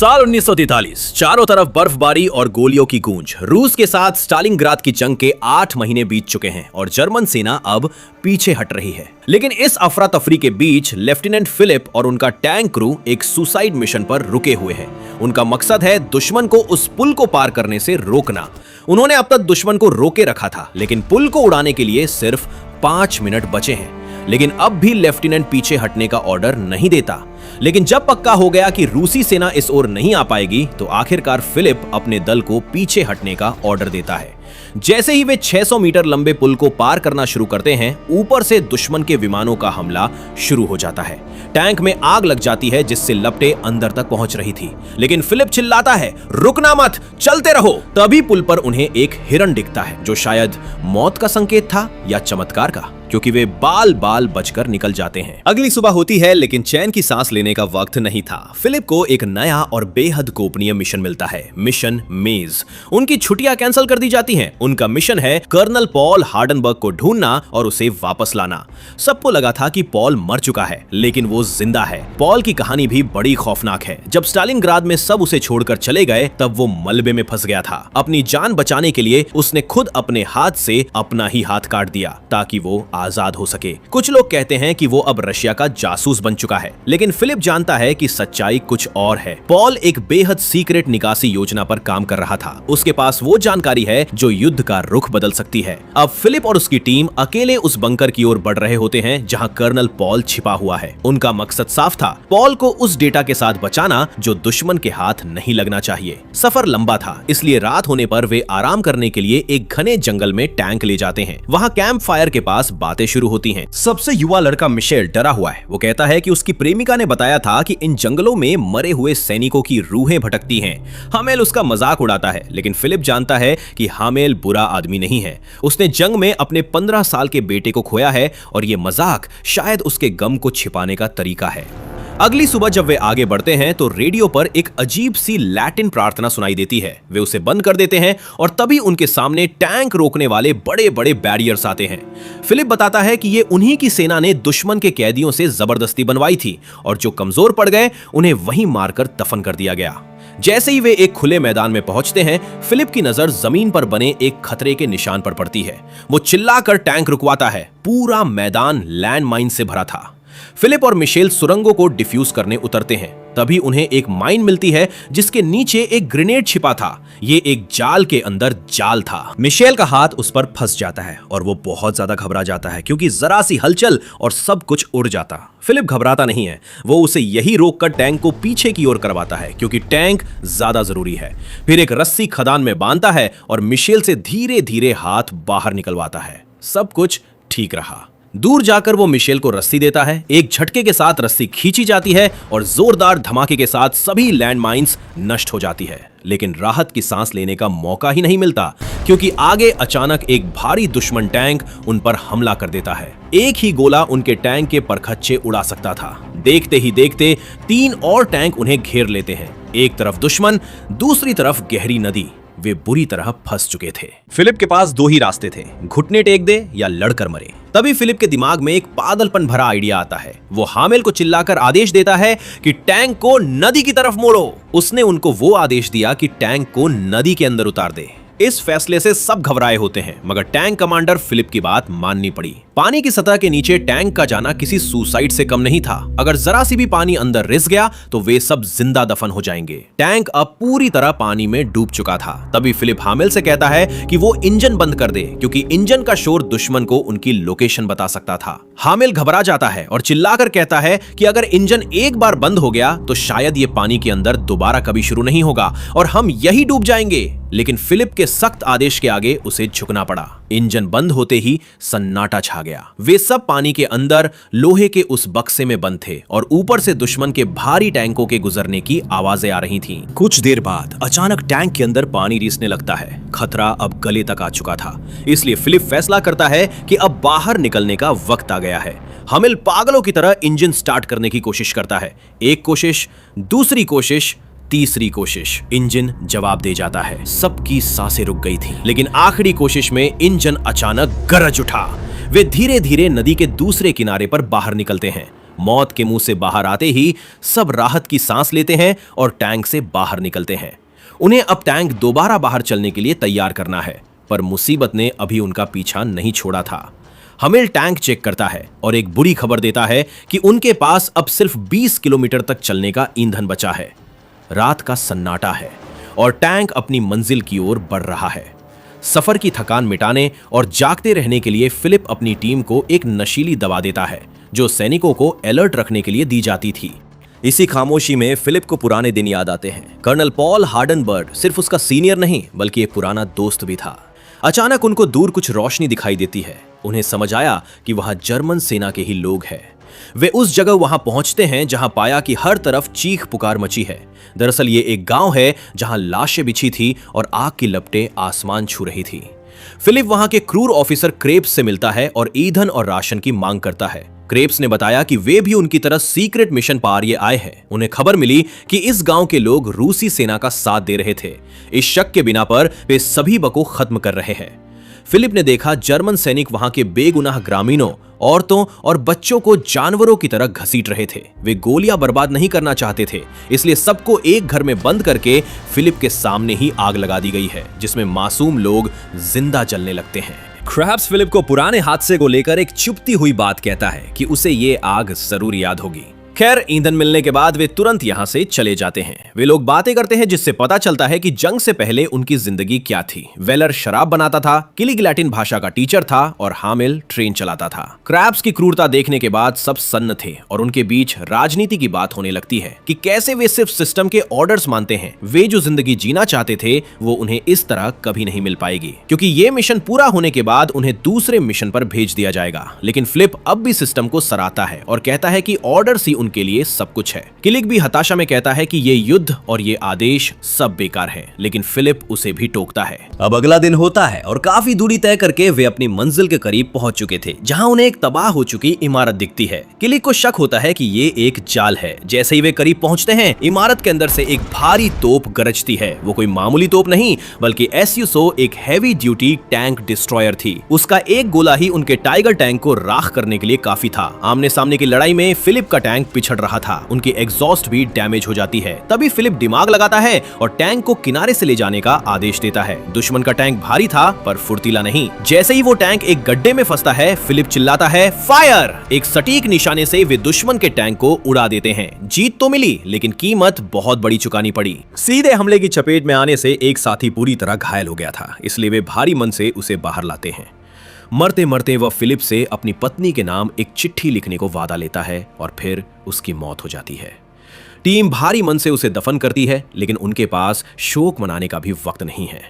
साल 1943, चारों तरफ बर्फबारी और गोलियों की गूंज। रूस के साथ स्टालिनग्राद की जंग के 8 महीने बीत चुके हैं और जर्मन सेना अब पीछे हट रही है। लेकिन इस अफरा तफरी के बीच लेफ्टिनेंट फिलिप और उनका टैंक क्रू एक सुसाइड मिशन पर रुके हुए हैं। उनका मकसद है दुश्मन को उस पुल को पार करने से रोकना। उन्होंने अब तक दुश्मन को रोके रखा था, लेकिन पुल को उड़ाने के लिए सिर्फ 5 मिनट बचे हैं। लेकिन अब भी लेफ्टिनेंट पीछे हटने का ऑर्डर नहीं देता। लेकिन जब पक्का हो गया कि रूसी सेना इस ओर नहीं आ पाएगी, तो आखिरकार फिलिप अपने दल को पीछे हटने का ऑर्डर देता है। जैसे ही वे 600 मीटर लंबे पुल को पार करना शुरू करते हैं, ऊपर से दुश्मन के विमानों का हमला शुरू हो जाता है। टैंक में आग लग जाती है, जिससे लपटें अंदर तक पहुंच रही थी। लेकिन फिलिप चिल्लाता है, रुकना मत, चलते रहो। तभी पुल पर उन्हें एक हिरन दिखता है, जो शायद मौत का संकेत था या चमत्कार का, क्योंकि वे बाल बाल बचकर निकल जाते हैं। अगली सुबह होती है, लेकिन चैन की सांस लेने का वक्त नहीं था। फिलिप को एक नया और बेहद गोपनीय मिशन मिलता है, मिशन मेज। उनकी छुट्टियां कैंसिल कर दी जाती हैं। उनका मिशन है कर्नल पॉल हार्डनबर्ग को ढूंढना और उसे वापस लाना। सबको लगा था कि पॉल मर चुका है, लेकिन वो जिंदा है। पॉल की कहानी भी बड़ी खौफनाक है। जब स्टालिनग्राद में सब उसे छोड़कर चले गए, तब वो मलबे में फंस गया था। अपनी जान बचाने के लिए उसने खुद अपने हाथ से अपना ही हाथ काट दिया, ताकि वो आजाद हो सके। कुछ लोग कहते हैं कि वो अब रशिया का जासूस बन चुका है, लेकिन फिलिप जानता है कि सच्चाई कुछ और है। पॉल एक बेहद सीक्रेट निकासी योजना पर काम कर रहा था। उसके पास वो जानकारी है जो युद्ध का रुख बदल सकती है। अब फिलिप और उसकी टीम अकेले उस बंकर की ओर बढ़ रहे होते हैं, जहां कर्नल पॉल छिपा हुआ है। उनका मकसद साफ था, पॉल को उस डेटा के साथ बचाना जो दुश्मन के हाथ नहीं लगना चाहिए। सफर लंबा था, इसलिए रात होने पर वे आराम करने के लिए एक घने जंगल में टैंक ले जाते हैं। वहां कैंप फायर के पास बातें शुरू होती हैं। सबसे युवा लड़का मिशेल डरा हुआ है। वो कहता है कि उसकी प्रेमिका ने बताया था कि इन जंगलों में मरे हुए सैनिकों की रूहें भटकती हैं। हामेल उसका मजाक उड़ाता है, लेकिन फिलिप जानता है कि हामेल बुरा आदमी नहीं है। उसने जंग में अपने 15 साल के बेटे को खोया है और ये मजाक शायद उसके गम को छिपाने का तरीका है। अगली सुबह जब वे आगे बढ़ते हैं, तो रेडियो पर एक अजीब सी लैटिन प्रार्थना सुनाई देती है। वे उसे बंद कर देते हैं और तभी उनके सामने टैंक रोकने वाले बड़े बड़े बैरियर्स आते हैं। फिलिप बताता है कि ये उन्हीं की सेना ने दुश्मन के कैदियों से जबरदस्ती बनवाई थी और जो कमजोर पड़ गए उन्हें वहीं मारकर दफन कर दिया गया। जैसे ही वे एक खुले मैदान में पहुंचते हैं, फिलिप की नजर जमीन पर बने एक खतरे के निशान पर पड़ती है। वो चिल्लाकर टैंक रुकवाता है। पूरा मैदान लैंड माइन से भरा था। फिलिप और मिशेल सुरंगों को डिफ्यूज करने उतरते हैं। तभी उन्हें एक माइन मिलती है, जिसके नीचे एक ग्रेनेड छिपा था। ये एक जाल के अंदर जाल था। मिशेल का हाथ उस पर फंस जाता है और वो बहुत ज्यादा घबरा जाता है, क्योंकि जरा सी हलचल और सब कुछ उड़ जाता। फिलिप घबराता नहीं है। वो उसे यही रोककर टैंक को पीछे की ओर करवाता है, क्योंकि टैंक ज्यादा जरूरी है। फिर एक रस्सी खदान में बांधता है और मिशेल से धीरे धीरे हाथ बाहर निकलवाता है। सब कुछ ठीक रहा। दूर जाकर वो मिशेल को रस्सी देता है। एक झटके के साथ रस्सी खींची जाती है और जोरदार धमाके के साथ सभी लैंड माइंस नष्ट हो जाती है। लेकिन राहत की सांस लेने का मौका ही नहीं मिलता, क्योंकि आगे अचानक एक भारी दुश्मन टैंक उन पर हमला कर देता है। एक ही गोला उनके टैंक के परखच्चे उड़ा सकता था। देखते ही देखते 3 और टैंक उन्हें घेर लेते हैं। एक तरफ दुश्मन, दूसरी तरफ गहरी नदी। वे बुरी तरह फंस चुके थे। फिलिप के पास 2 ही रास्ते थे, घुटने टेक दे या लड़कर मरे। तभी फिलिप के दिमाग में एक पागलपन भरा आइडिया आता है। वो हामेल को चिल्लाकर आदेश देता है कि टैंक को नदी की तरफ मोड़ो। उसने उनको वो आदेश दिया कि टैंक को नदी के अंदर उतार दे। इस फैसले से सब घबराए होते हैं, मगर टैंक कमांडर फिलिप की बात माननी पड़ी। पानी की सतह के नीचे टैंक का जाना किसी सुसाइड से कम नहीं था। अगर जरा सी भी पानी अंदर रिस गया तो वे सब जिंदा दफन हो जाएंगे। टैंक अब पूरी तरह पानी में डूब चुका था। तभी फिलिप हामेल से कहता है कि वो इंजन बंद कर दे, क्योंकि इंजन का शोर दुश्मन को उनकी लोकेशन बता सकता था। हामेल घबरा जाता है और चिल्लाकर कहता है कि अगर इंजन एक बार बंद हो गया तो शायद ये पानी के अंदर दोबारा कभी शुरू नहीं होगा और हम यही डूब जाएंगे। लेकिन फिलिप के सख्त आदेश के आगे उसे झुकना पड़ा। इंजन बंद होते ही सन्नाटा छा गया। वे सब पानी के अंदर लोहे के उस बक्से में बंद थे और ऊपर से दुश्मन के भारी टैंकों के गुजरने की आवाजें आ रही थीं। कुछ देर बाद अचानक टैंक के अंदर पानी रिसने लगता है। खतरा अब गले तक आ चुका था, इसलिए फिलिप फैसला करता है कि अब बाहर निकलने का वक्त आ गया है। हामेल पागलों की तरह इंजन स्टार्ट करने की कोशिश करता है। एक कोशिश, दूसरी कोशिश, तीसरी कोशिश। इंजन जवाब दे जाता है। सबकी सांसें रुक गई थी, लेकिन आखिरी कोशिश में इंजन अचानक गरज उठा। वे धीरे धीरे नदी के दूसरे किनारे पर बाहर निकलते हैं। मौत के मुंह से बाहर आते ही सब राहत की सांस लेते हैं और टैंक से बाहर निकलते हैं। उन्हें अब टैंक दोबारा बाहर चलने के लिए तैयार करना है, पर मुसीबत ने अभी उनका पीछा नहीं छोड़ा था। हमिल टैंक चेक करता है और एक बुरी खबर देता है कि उनके पास अब सिर्फ 20 किलोमीटर तक चलने का ईंधन बचा है। रात का सन्नाटा है और टैंक अपनी मंजिल की ओर बढ़ रहा है। सफर की थकान मिटाने और जागते रहने के लिए फिलिप अपनी टीम को एक नशीली दवा देता है जो सैनिकों को अलर्ट रखने के लिए दी जाती थी। इसी खामोशी में फिलिप को पुराने दिन याद आते हैं। कर्नल पॉल हार्डनबर्ग सिर्फ उसका सीनियर नहीं बल्कि एक पुराना दोस्त भी था। अचानक उनको दूर कुछ रोशनी दिखाई देती है। उन्हें समझ आया कि वहां जर्मन सेना के ही लोग हैं। वे उस जगह वहां पहुंचते हैं जहां पाया कि हर तरफ चीख पुकार मची है। दरअसल ये एक गांव है जहां लाशें बिछी थी और आग की लपटें आसमान छू रही थी। फिलिप वहां के क्रूर ऑफिसर क्रेप्स से मिलता है और ईंधन और राशन की मांग करता है। क्रेप्स ने बताया कि वे भी उनकी तरह सीक्रेट मिशन पार ये आए हैं। उन्हें खबर मिली कि इस गांव के लोग रूसी सेना का साथ दे रहे थे। इस शक के बिना पर वे सभी को खत्म कर रहे हैं। फिलिप ने देखा जर्मन सैनिक वहां के बेगुनाह ग्रामीणों, औरतों और बच्चों को जानवरों की तरह घसीट रहे थे। वे गोलियां बर्बाद नहीं करना चाहते थे, इसलिए सबको एक घर में बंद करके फिलिप के सामने ही आग लगा दी गई है, जिसमें मासूम लोग जिंदा जलने लगते हैं। क्रैब्स फिलिप को पुराने हादसे को लेकर एक चुपती हुई बात कहता है कि उसे ये आग जरूर याद होगी। खैर, ईंधन मिलने के बाद वे तुरंत यहां से चले जाते हैं। वे लोग बातें करते हैं जिससे पता चलता है कि जंग से पहले उनकी जिंदगी क्या थी। वेलर शराब बनाता था, किलिग लैटिन भाषा का टीचर था और हामिल ट्रेन चलाता था। क्रैब्स की क्रूरता देखने के बाद सब सन्न थे और उनके बीच राजनीति की बात होने लगती है कि कैसे वे सिर्फ सिस्टम के ऑर्डर्स मानते हैं। वे जो जिंदगी जीना चाहते थे वो उन्हें इस तरह कभी नहीं मिल पाएगी, क्योंकि ये मिशन पूरा होने के बाद उन्हें दूसरे मिशन पर भेज दिया जाएगा। लेकिन फिलिप अब भी सिस्टम को सराहता है और कहता है कि ऑर्डर्स ही उनके लिए सब कुछ है। किलिग भी हताशा में कहता है कि ये युद्ध और ये आदेश सब बेकार है, लेकिन फिलिप उसे भी टोकता है। अब अगला दिन होता है और काफी दूरी तय करके वे अपनी मंजिल के करीब पहुंच चुके थे, जहां उन्हें एक तबाह हो चुकी इमारत दिखती है। किलिग को शक होता है कि ये एक जाल है। जैसे ही वे करीब पहुंचते हैं, इमारत के अंदर से एक भारी तोप गरजती है। वो कोई मामूली तोप नहीं बल्कि SU-100 एक हैवी ड्यूटी टैंक डिस्ट्रॉयर थी। उसका एक गोला ही उनके टाइगर टैंक को राख करने के लिए काफी था। आमने सामने की लड़ाई में फिलिप का टैंक पिछड़ रहा था। उनकी एग्जॉस्ट भी डैमेज हो जाती है। तभी फिलिप दिमाग लगाता है और टैंक को किनारे से ले जाने का आदेश देता है। दुश्मन का टैंक भारी था पर फुर्तीला नहीं। जैसे ही वो टैंक एक गड्ढे में फंसता है, फिलिप चिल्लाता है, फायर! एक सटीक निशाने से वे दुश्मन के टैंक को उड़ा देते हैं। जीत तो मिली, लेकिन कीमत बहुत बड़ी चुकानी पड़ी। सीधे हमले की चपेट में आने से एक साथी पूरी तरह घायल हो गया था, इसलिए वे भारी मन से उसे बाहर लाते हैं। मरते मरते वह फिलिप से अपनी पत्नी के नाम एक चिट्ठी लिखने को वादा लेता है और फिर उसकी मौत हो जाती है। टीम भारी मन से उसे दफन करती है, लेकिन उनके पास शोक मनाने का भी वक्त नहीं है।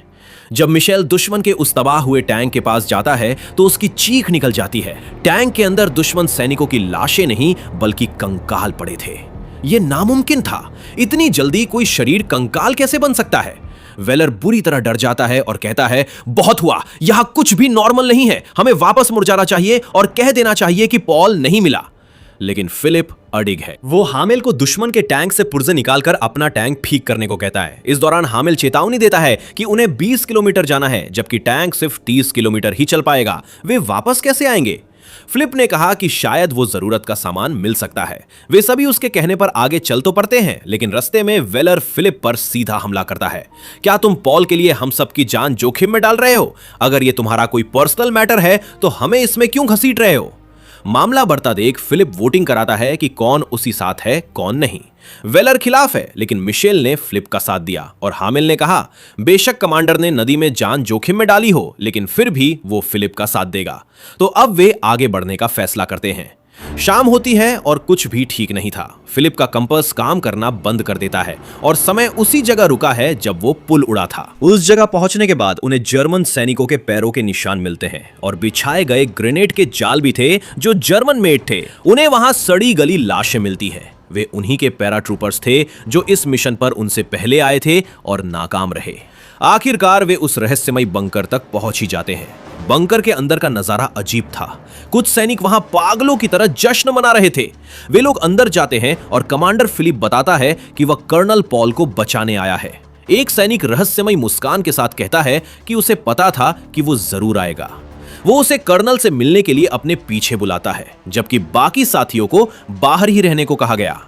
जब मिशेल दुश्मन के उस तबाह हुए टैंक के पास जाता है तो उसकी चीख निकल जाती है। टैंक के अंदर दुश्मन सैनिकों की लाशें नहीं बल्कि कंकाल पड़े थे। यह नामुमकिन था। इतनी जल्दी कोई शरीर कंकाल कैसे बन सकता है? वेलर बुरी तरह डर जाता है और कहता है, बहुत हुआ, यहां कुछ भी नॉर्मल नहीं है। हमें वापस मुड़ जाना चाहिए और कह देना चाहिए कि पॉल नहीं मिला। लेकिन फिलिप अडिग है। वो हामिल को दुश्मन के टैंक से पुर्जे निकालकर अपना टैंक ठीक करने को कहता है। इस दौरान हामिल चेतावनी देता है कि उन्हें 20 किलोमीटर जाना है, जबकि टैंक सिर्फ 30 किलोमीटर ही चल पाएगा। वे वापस कैसे आएंगे? फिलिप ने कहा कि शायद वो जरूरत का सामान मिल सकता है। वे सभी उसके कहने पर आगे चल तो पड़ते हैं, लेकिन रास्ते में वेलर फिलिप पर सीधा हमला करता है। क्या तुम पॉल के लिए हम सबकी जान जोखिम में डाल रहे हो? अगर ये तुम्हारा कोई पर्सनल मैटर है तो हमें इसमें क्यों घसीट रहे हो? मामला बढ़ता देख फिलिप वोटिंग कराता है कि कौन उसी साथ है कौन नहीं। वेलर खिलाफ है, लेकिन मिशेल ने फिलिप का साथ दिया और हामिल ने कहा, बेशक कमांडर ने नदी में जान जोखिम में डाली हो, लेकिन फिर भी वो फिलिप का साथ देगा। तो अब वे आगे बढ़ने का फैसला करते हैं। शाम होती है और कुछ भी ठीक नहीं था। फिलिप का कंपास काम करना बंद कर देता है और समय उसी जगह रुका है जब वो पुल उड़ा था। उस जगह पहुंचने के बाद उन्हें जर्मन सैनिकों के पैरों के निशान मिलते हैं और बिछाए गए ग्रेनेड के जाल भी थे जो जर्मन मेड थे। उन्हें वहां सड़ी गली लाशें मिलती है। वे उन्हीं के पैराट्रूपर्स थे जो इस मिशन पर उनसे पहले आए थे और नाकाम रहे। आखिरकार वे उस रहस्यमय बंकर तक पहुंच ही जाते हैं। बंकर के अंदर का नजारा अजीब था। कुछ सैनिक वहां पागलों की तरह जश्न मना रहे थे। वे लोग अंदर जाते हैं और कमांडर फिलिप बताता है कि वह कर्नल पॉल को बचाने आया है। एक सैनिक रहस्यमय मुस्कान के साथ कहता है कि उसे पता था कि वो जरूर आएगा। वो उसे कर्नल से मिलने के लिए अपने पीछे बुलाता है, जबकि बाकी साथियों को बाहर ही रहने को कहा गया।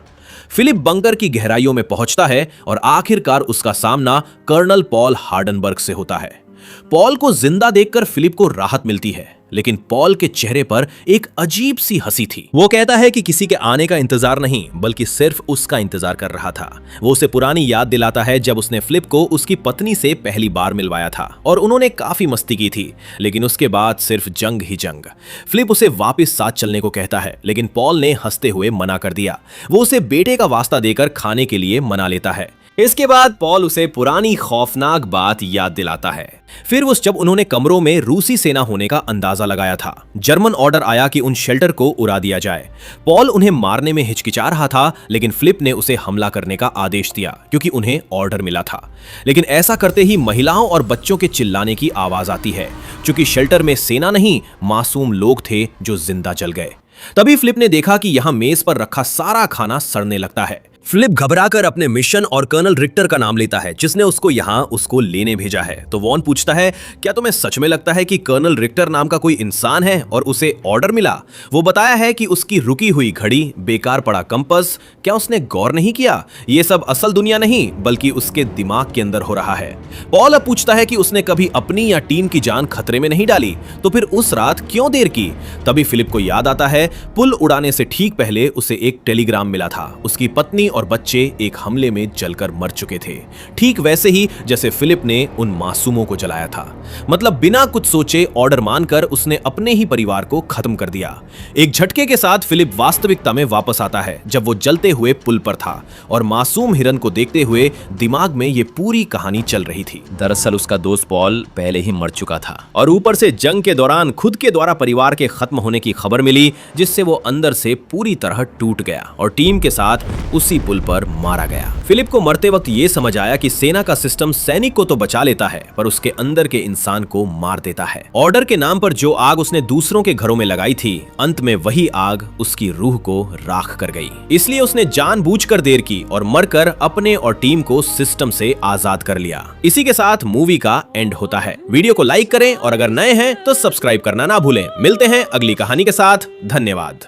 फिलिप बंकर की गहराइयों में पहुंचता है और आखिरकार उसका सामना कर्नल पॉल हार्डनबर्ग से होता है। पॉल को जिंदा देखकर फिलिप को राहत मिलती है, लेकिन पॉल के चेहरे पर एक अजीब सी हंसी थी। वो कहता है कि किसी के आने का इंतजार नहीं, बल्कि सिर्फ उसका इंतजार कर रहा था। वो उसे पुरानी याद दिलाता है जब उसने फिलिप को उसकी पत्नी से पहली बार मिलवाया था और उन्होंने काफी मस्ती की थी, लेकिन उसके बाद सिर्फ जंग ही जंग। फिलिप उसे वापस साथ चलने को कहता है, लेकिन पॉल ने हंसते हुए मना कर दिया। वो उसे बेटे का वास्ता देकर खाने के लिए मना लेता है। इसके बाद पॉल उसे पुरानी खौफनाक बात याद दिलाता है। फिर जब उन्होंने कमरों में रूसी सेना होने का अंदाजा लगाया था, जर्मन ऑर्डर आया कि उन शेल्टर को उड़ा दिया जाए। पॉल उन्हें मारने में हिचकिचा रहा था, लेकिन फिलिप ने उसे हमला करने का आदेश दिया क्योंकि उन्हें ऑर्डर मिला था। लेकिन ऐसा करते ही महिलाओं और बच्चों के चिल्लाने की आवाज आती है, क्योंकि शेल्टर में सेना नहीं, मासूम लोग थे जो जिंदा जल गए। तभी फिलिप ने देखा कि यहां मेज पर रखा सारा खाना सड़ने लगता है। फिलिप घबराकर अपने मिशन और कर्नल रिक्टर का नाम लेता है, जिसने उसको लेने भेजा है। तो वॉन पूछता है, क्या तुम्हें सच में लगता है कि कर्नल रिक्टर नाम का कोई इंसान है और उसे ऑर्डर मिला? वो बताया है कि उसकी रुकी हुई घड़ी, बेकार पड़ा कंपास, क्या उसने गौर नहीं किया? ये सब असल दुनिया नहीं, बल्कि उसके दिमाग के अंदर हो रहा है। पॉल अब पूछता है कि उसने कभी अपनी या टीम की जान खतरे में नहीं डाली, तो फिर उस रात क्यों देर की? तभी फिलिप को याद आता है, पुल उड़ाने से ठीक पहले उसे एक टेलीग्राम मिला था। उसकी पत्नी और बच्चे एक हमले में जलकर मर चुके थे, ठीक वैसे ही जैसे फिलिप ने उन मासूमों को जलाया था। मतलब बिना कुछ सोचे ऑर्डर मानकर उसने अपने ही परिवार को खत्म कर दिया। एक झटके के साथ फिलिप वास्तविकता में वापस आता है, जब वो जलते हुए पुल पर था और मासूम हिरन को देखते हुए दिमाग में ये पूरी कहानी चल रही थी। दरअसल उसका दोस्त पॉल पहले ही मर चुका था और ऊपर से जंग के दौरान खुद के द्वारा परिवार के खत्म होने की खबर मिली, जिससे वो अंदर से पूरी तरह टूट गया और टीम के साथ उसी पुल पर मारा गया। फिलिप को मरते वक्त ये समझ आया कि सेना का सिस्टम सैनिक को तो बचा लेता है, पर उसके अंदर के इंसान को मार देता है। ऑर्डर के नाम पर जो आग उसने दूसरों के घरों में लगाई थी, अंत में वही आग उसकी रूह को राख कर गई। इसलिए उसने जानबूझकर देर की और मरकर अपने और टीम को सिस्टम से आजाद कर लिया। इसी के साथ मूवी का एंड होता है। वीडियो को लाइक करें और अगर नए हैं तो सब्सक्राइब करना ना भूलें। मिलते हैं अगली कहानी के साथ। धन्यवाद।